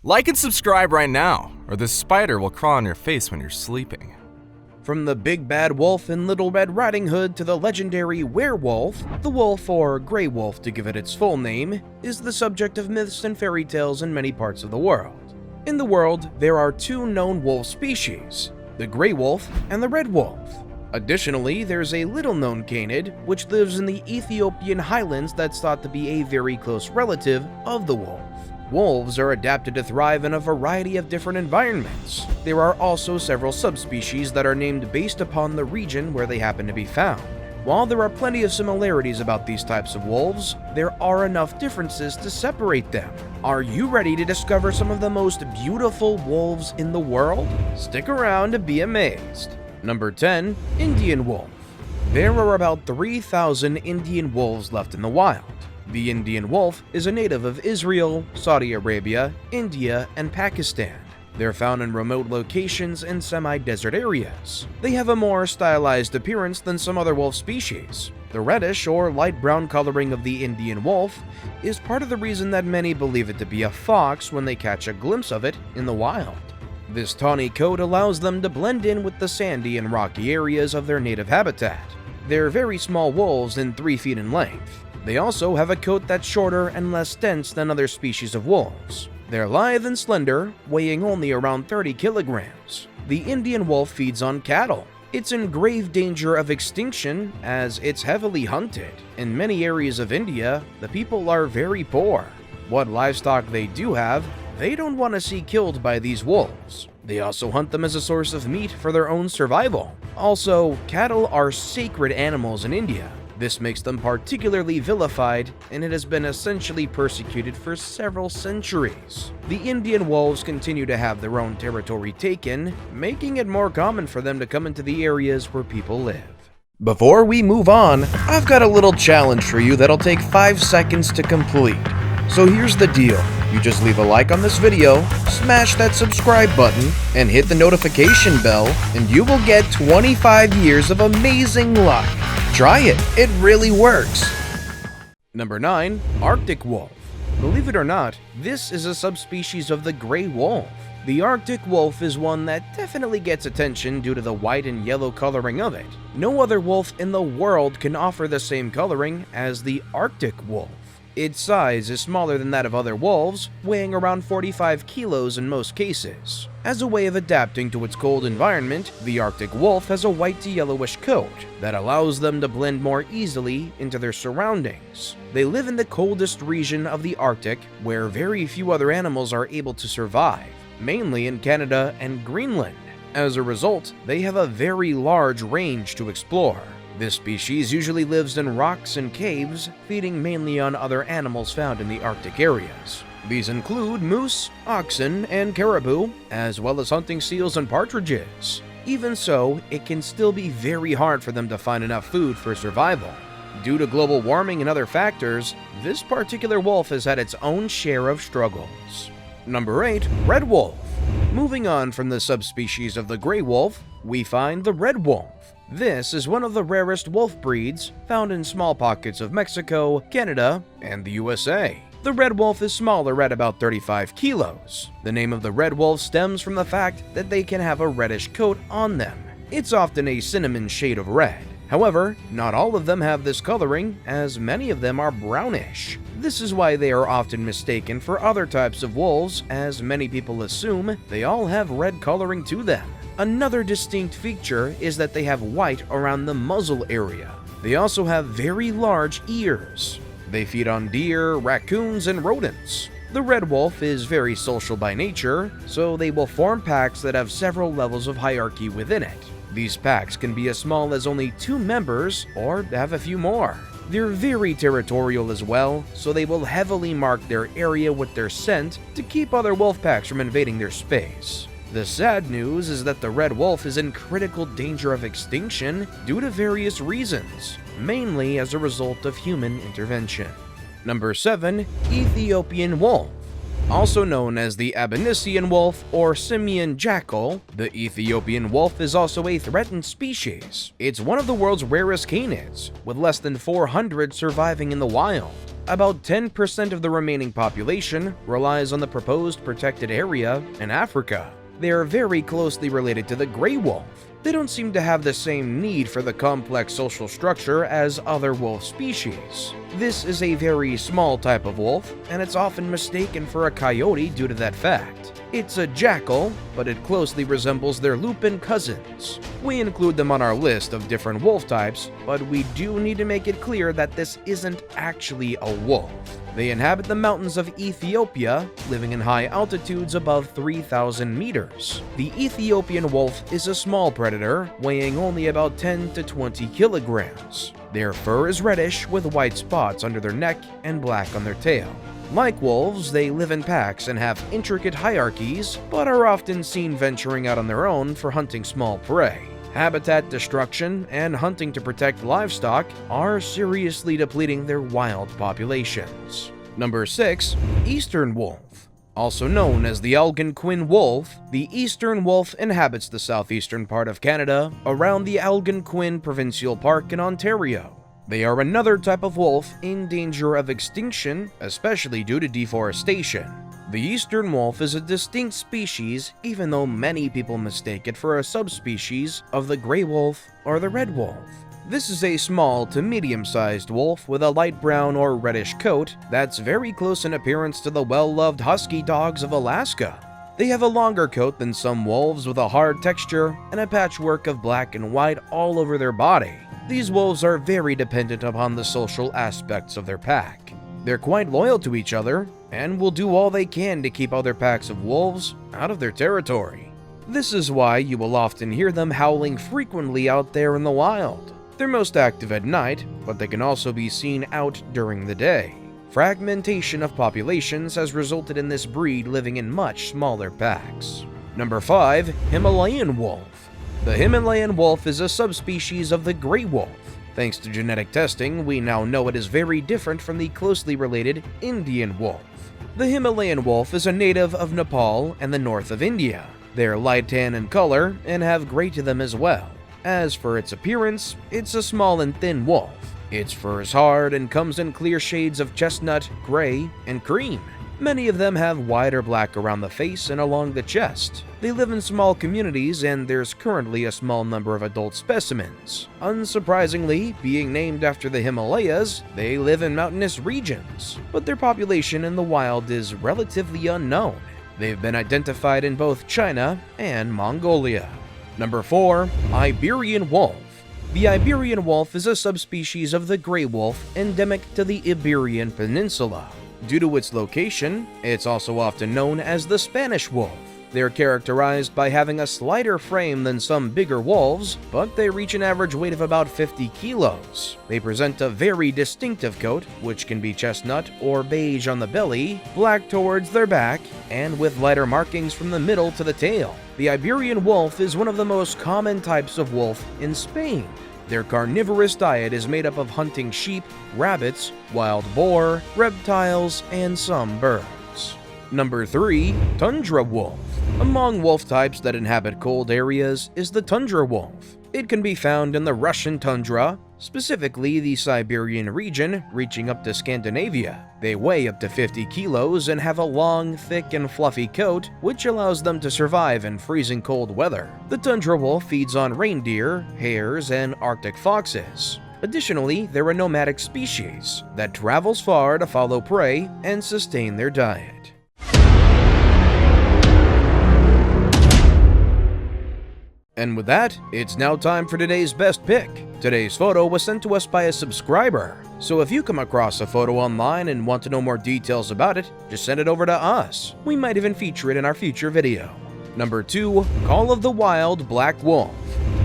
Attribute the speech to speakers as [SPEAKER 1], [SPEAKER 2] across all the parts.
[SPEAKER 1] Like and subscribe right now, or this spider will crawl on your face when you're sleeping.
[SPEAKER 2] From the Big Bad Wolf in Little Red Riding Hood to the legendary werewolf, the wolf, or gray wolf to give it its full name, is the subject of myths and fairy tales in many parts of the world. In the world, there are two known wolf species, the gray wolf and the red wolf. Additionally, there's a little-known canid, which lives in the Ethiopian highlands that's thought to be a very close relative of the wolf. Wolves are adapted to thrive in a variety of different environments. There are also several subspecies that are named based upon the region where they happen to be found. While there are plenty of similarities about these types of wolves, there are enough differences to separate them. Are you ready to discover some of the most beautiful wolves in the world? Stick around to be amazed. Number 10. Indian Wolf. There are about 3,000 Indian wolves left in the wild. The Indian wolf is a native of Israel, Saudi Arabia, India, and Pakistan. They're found in remote locations and semi-desert areas. They have a more stylized appearance than some other wolf species. The reddish or light brown coloring of the Indian wolf is part of the reason that many believe it to be a fox when they catch a glimpse of it in the wild. This tawny coat allows them to blend in with the sandy and rocky areas of their native habitat. They're very small wolves in 3 feet in length. They also have a coat that's shorter and less dense than other species of wolves. They're lithe and slender, weighing only around 30 kilograms. The Indian wolf feeds on cattle. It's in grave danger of extinction as it's heavily hunted. In many areas of India, the people are very poor. What livestock they do have, they don't want to see killed by these wolves. They also hunt them as a source of meat for their own survival. Also, cattle are sacred animals in India. This makes them particularly vilified, and it has been essentially persecuted for several centuries. The Indian wolves continue to have their own territory taken, making it more common for them to come into the areas where people live. Before we move on, I've got a little challenge for you that'll take 5 seconds to complete. So here's the deal. You just leave a like on this video, smash that subscribe button, and hit the notification bell, and you will get 25 years of amazing luck. Try it, it really works. Number 9. Arctic Wolf. Believe it or not, this is a subspecies of the gray wolf. The Arctic wolf is one that definitely gets attention due to the white and yellow coloring of it. No other wolf in the world can offer the same coloring as the Arctic wolf. Its size is smaller than that of other wolves, weighing around 45 kilos in most cases. As a way of adapting to its cold environment, the Arctic wolf has a white to yellowish coat that allows them to blend more easily into their surroundings. They live in the coldest region of the Arctic, where very few other animals are able to survive, mainly in Canada and Greenland. As a result, they have a very large range to explore. This species usually lives in rocks and caves, feeding mainly on other animals found in the Arctic areas. These include moose, oxen, and caribou, as well as hunting seals and partridges. Even so, it can still be very hard for them to find enough food for survival. Due to global warming and other factors, this particular wolf has had its own share of struggles. Number 8. Red Wolf. Moving on from the subspecies of the gray wolf, we find the red wolf. This is one of the rarest wolf breeds found in small pockets of Mexico, Canada, and the USA. The red wolf is smaller at about 35 kilos. The name of the red wolf stems from the fact that they can have a reddish coat on them. It's often a cinnamon shade of red. However, not all of them have this coloring, as many of them are brownish. This is why they are often mistaken for other types of wolves, as many people assume they all have red coloring to them. Another distinct feature is that they have white around the muzzle area. They also have very large ears. They feed on deer, raccoons, and rodents. The red wolf is very social by nature, so they will form packs that have several levels of hierarchy within it. These packs can be as small as only 2 members or have a few more. They're very territorial as well, so they will heavily mark their area with their scent to keep other wolf packs from invading their space. The sad news is that the red wolf is in critical danger of extinction due to various reasons, mainly as a result of human intervention. Number 7. Ethiopian Wolf. Also known as the Iberian Wolf or Simian jackal, the Ethiopian wolf is also a threatened species. It's one of the world's rarest canids, with less than 400 surviving in the wild. About 10% of the remaining population relies on the proposed protected area in Africa. They are very closely related to the gray wolf. They don't seem to have the same need for the complex social structure as other wolf species. This is a very small type of wolf, and it's often mistaken for a coyote due to that fact. It's a jackal, but it closely resembles their lupin cousins. We include them on our list of different wolf types, but we do need to make it clear that this isn't actually a wolf. They inhabit the mountains of Ethiopia, living in high altitudes above 3,000 meters. The Ethiopian wolf is a small predator, weighing only about 10 to 20 kilograms. Their fur is reddish with white spots under their neck and black on their tail. Like wolves, they live in packs and have intricate hierarchies, but are often seen venturing out on their own for hunting small prey. Habitat destruction and hunting to protect livestock are seriously depleting their wild populations. Number 6. Eastern Wolf. Also known as the Algonquin Wolf, the Eastern Wolf inhabits the southeastern part of Canada around the Algonquin Provincial Park in Ontario. They are another type of wolf in danger of extinction, especially due to deforestation. The Eastern Wolf is a distinct species, even though many people mistake it for a subspecies of the gray wolf or the red wolf. This is a small to medium-sized wolf with a light brown or reddish coat that's very close in appearance to the well-loved husky dogs of Alaska. They have a longer coat than some wolves with a hard texture and a patchwork of black and white all over their body. These wolves are very dependent upon the social aspects of their pack. They're quite loyal to each other and will do all they can to keep other packs of wolves out of their territory. This is why you will often hear them howling frequently out there in the wild. They're most active at night, but they can also be seen out during the day. Fragmentation of populations has resulted in this breed living in much smaller packs. Number 5. Himalayan Wolf. The Himalayan wolf is a subspecies of the gray wolf. Thanks to genetic testing, we now know it is very different from the closely related Indian wolf. The Himalayan wolf is a native of Nepal and the north of India. They are light tan in color and have gray to them as well. As for its appearance, it's a small and thin wolf. Its fur is hard and comes in clear shades of chestnut, gray, and cream. Many of them have white or black around the face and along the chest. They live in small communities, and there's currently a small number of adult specimens. Unsurprisingly, being named after the Himalayas, they live in mountainous regions, but their population in the wild is relatively unknown. They've been identified in both China and Mongolia. Number 4. Iberian Wolf. The Iberian wolf is a subspecies of the gray wolf endemic to the Iberian Peninsula. Due to its location, it's also often known as the Spanish wolf. They're characterized by having a slighter frame than some bigger wolves, but they reach an average weight of about 50 kilos. They present a very distinctive coat, which can be chestnut or beige on the belly, black towards their back, and with lighter markings from the middle to the tail. The Iberian wolf is one of the most common types of wolf in Spain. Their carnivorous diet is made up of hunting sheep, rabbits, wild boar, reptiles, and some birds. Number 3. Tundra Wolf. Among wolf types that inhabit cold areas is the Tundra Wolf. It can be found in the Russian tundra, specifically the Siberian region reaching up to Scandinavia. They weigh up to 50 kilos and have a long, thick, and fluffy coat, which allows them to survive in freezing cold weather. The Tundra Wolf feeds on reindeer, hares, and Arctic foxes. Additionally, they're a nomadic species that travels far to follow prey and sustain their diet. And with that, it's now time for today's best pick. Today's photo was sent to us by a subscriber, so if you come across a photo online and want to know more details about it, just send it over to us. We might even feature it in our future video. Number 2. Call of the Wild Black Wolf.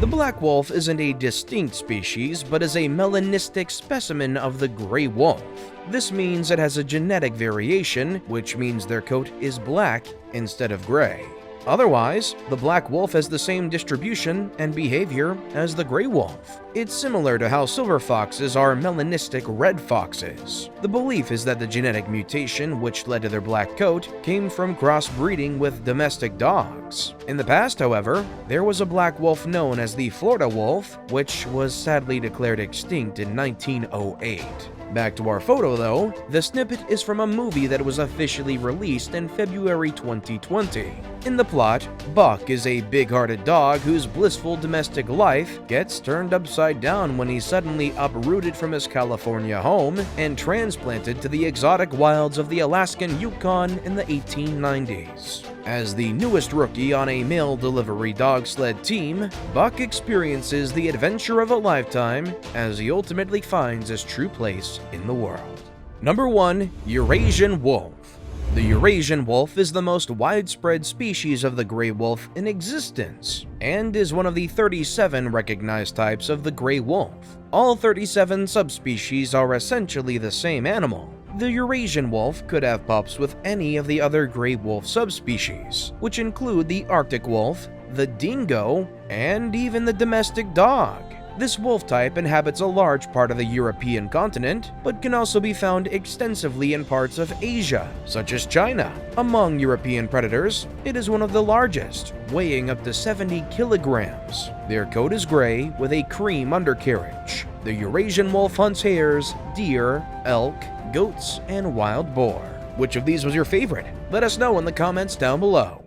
[SPEAKER 2] The black wolf isn't a distinct species, but is a melanistic specimen of the gray wolf. This means it has a genetic variation, which means their coat is black instead of gray. Otherwise, the black wolf has the same distribution and behavior as the gray wolf. It's similar to how silver foxes are melanistic red foxes. The belief is that the genetic mutation which led to their black coat came from crossbreeding with domestic dogs. In the past, however, there was a black wolf known as the Florida wolf, which was sadly declared extinct in 1908. Back to our photo though, the snippet is from a movie that was officially released in February 2020. In the plot, Buck is a big-hearted dog whose blissful domestic life gets turned upside down when he's suddenly uprooted from his California home and transplanted to the exotic wilds of the Alaskan Yukon in the 1890s. As the newest rookie on a mail delivery dog sled team, Buck experiences the adventure of a lifetime as he ultimately finds his true place in the world. Number 1. Eurasian Wolf. The Eurasian wolf is the most widespread species of the gray wolf in existence, and is one of the 37 recognized types of the gray wolf. All 37 subspecies are essentially the same animal. The Eurasian wolf could have pups with any of the other gray wolf subspecies, which include the Arctic wolf, the dingo, and even the domestic dog. This wolf type inhabits a large part of the European continent, but can also be found extensively in parts of Asia, such as China. Among European predators, it is one of the largest, weighing up to 70 kilograms. Their coat is gray with a cream undercarriage. The Eurasian wolf hunts hares, deer, elk, goats, and wild boar. Which of these was your favorite? Let us know in the comments down below.